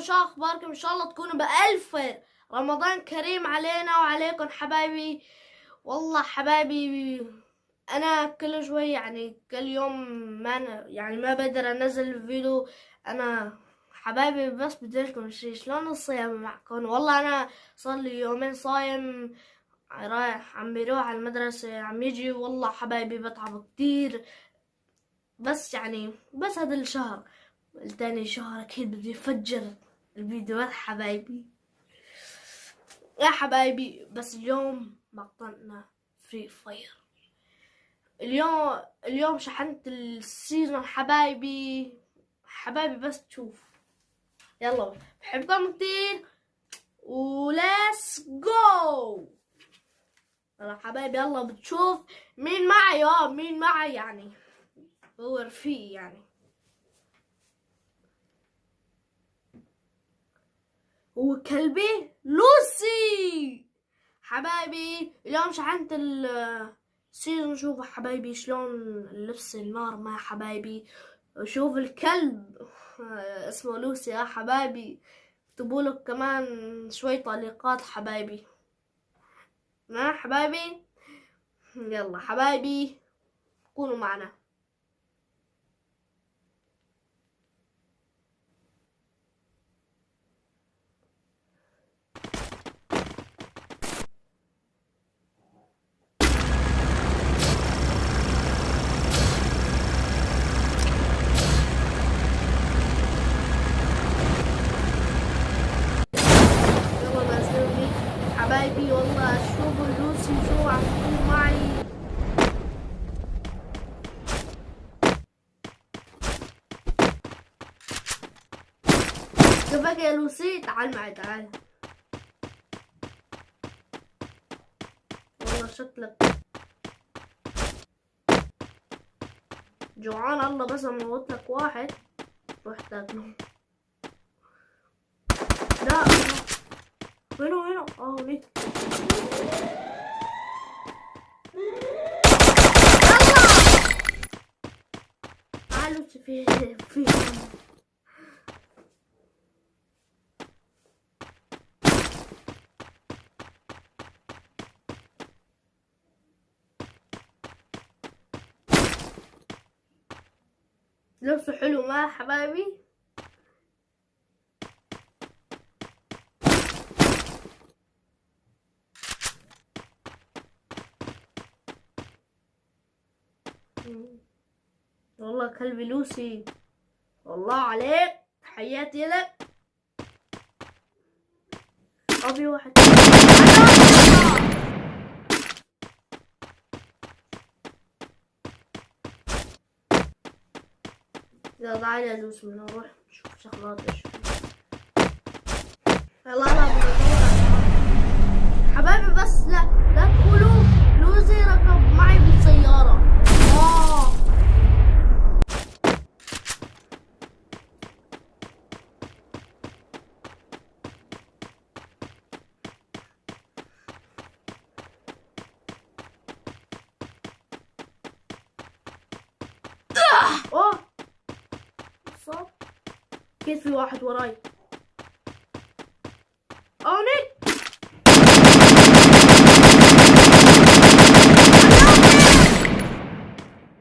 شو اخباركم؟ ان شاء الله تكونوا بألف خير. رمضان كريم علينا وعليكم حبايبي. والله حبايبي انا كل شوي يعني كل يوم ما بقدر انزل فيديو. انا حبايبي بس بدي لكم شي، شلون الصيام معكم؟ والله انا صار لي يومين صايم، رايح عم بيروح على المدرسة عم يجي. والله حبايبي بتعب كتير، بس هذا الشهر التاني شهر اكيد بدي افجر الفيديوهات حبايبي يا حبايبي. بس اليوم مقطعنا فري فاير. اليوم شحنت السيزون حبايبي بس تشوف. يلا بحبكم كتير وليتس جو. يلا حبايبي يلا بتشوف مين معي يعني هو رفيق يعني هو كلبي لوسي. حبايبي اليوم شحنت السيزون. شوفوا حبايبي شلون اللبس النار مع حبايبي. شوف الكلب اسمه لوسي يا حبايبي. اكتبوا كمان شوي تعليقات حبايبي. ما حبايبي يلا حبايبي كونوا معنا. حبايبي والله شوفوا لوسي شو عم تكون معي. كيفك يا لوسي؟ تعال معي تعال. والله شكلك جوعان. الله بس اموت لك واحد روح تاكله. لا هنا هونيك. تعالوا في لبسه حلو ما حبايبي. والله كلبي لوسي والله عليك تحياتي لك. في واحد يلا تعالى يا لوسي نروح نشوف شغلات ايش يلا حبايبي. بس لا تقولوا لوسي ركب معي بالسيارة. اوه صوت كيف في واحد وراي. اوني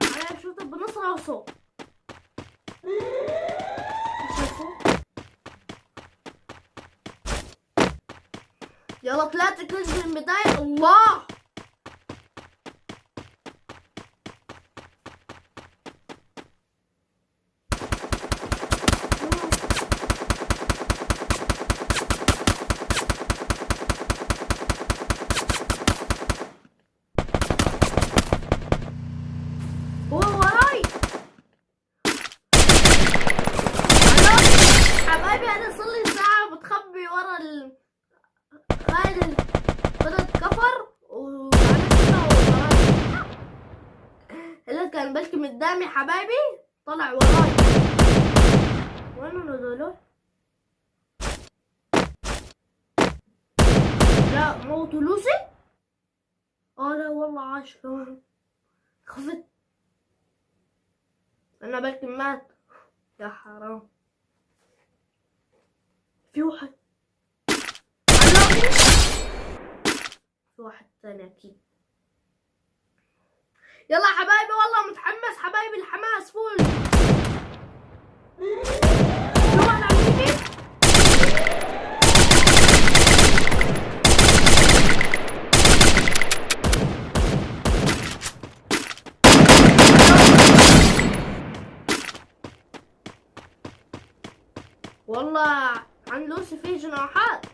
انا شفته بنص راسه. يلا طلعت كلز من البداية. الله هو وراي. حبايبي انا صار لي ساعة بتخبي ورا خالد بدأت كفر اللي كان بلكي قدامي حبايبي طلع وراي. وين نزلوا؟ لا موتوا لوسي. لا والله عاش كمان. خفت انا بلكي مات يا حرام. في واحد علقني. في واحد تاني اكيد. يلا حبايبي والله متحمس حبايبي، الحماس فول. في واحد على اليمين. والله عن لوسي فيه جناحات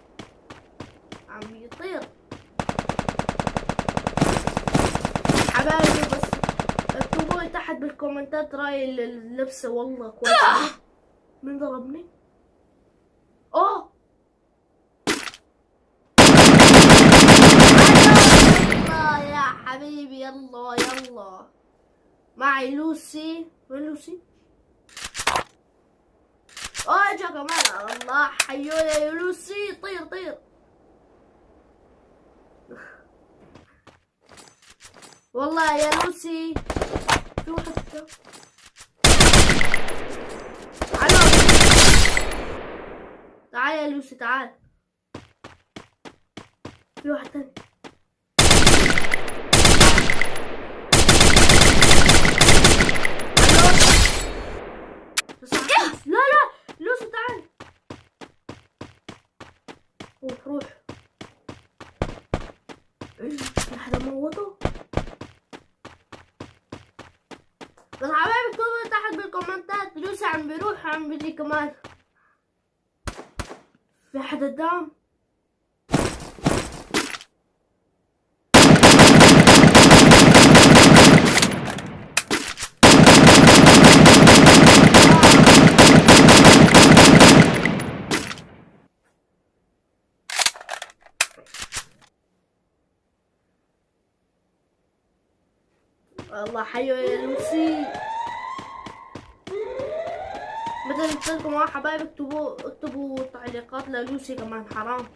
عم يطير حبايبي. بس اكتبوا لي تحت بالكومنتات رأي اللبس والله كويس. مين ضربني؟ اوه يلا يا حبيبي، يلا يلا معي لوسي. وين لوسي؟ اجا كمان. الله حيونا يا لوسي، طير طير. والله يا لوسي في واحد. تعال يا لوسي تعال. في واحد تاني. لا لا لوسي تعال. روح روح. في حدا موته. بس حبايبي اكتبوا تحت بالكومنتات لوسي عم بيروح عم بيجي كمان. في حدا قدام. الله حيو يا لوسي. مثل قلت لكم يا حبايبي اكتبوا تعليقات للوسي كمان، حرام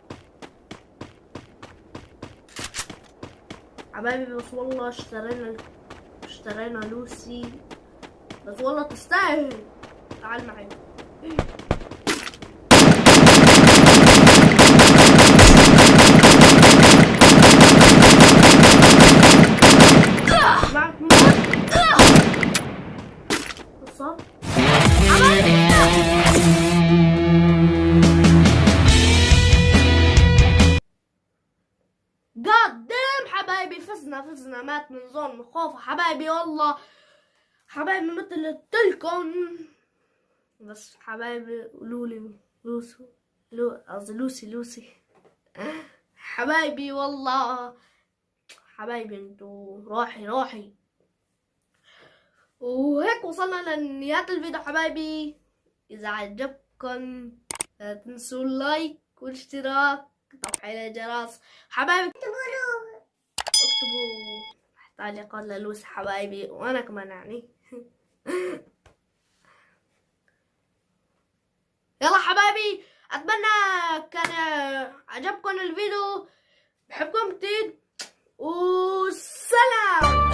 حبايبي. بس والله اشترينا لوسي، بس والله تستاهل. تعال معي. قدام حبايبي فزنا مات من زون من خوف حبايبي. والله حبايبي مثل قلتلكم. بس حبايبي لوسي حبايبي والله حبايبي انتو روحي. وهيك وصلنا لنهاية الفيديو حبايبي. اذا عجبكم لا تنسوا اللايك والاشتراك وتفعيل الجرس حبايبي. اكتبوا تعليقات للوسي حبايبي، وانا كمان يعني. يلا حبايبي اتمنى كان عجبكم الفيديو. بحبكم كتير والسلام.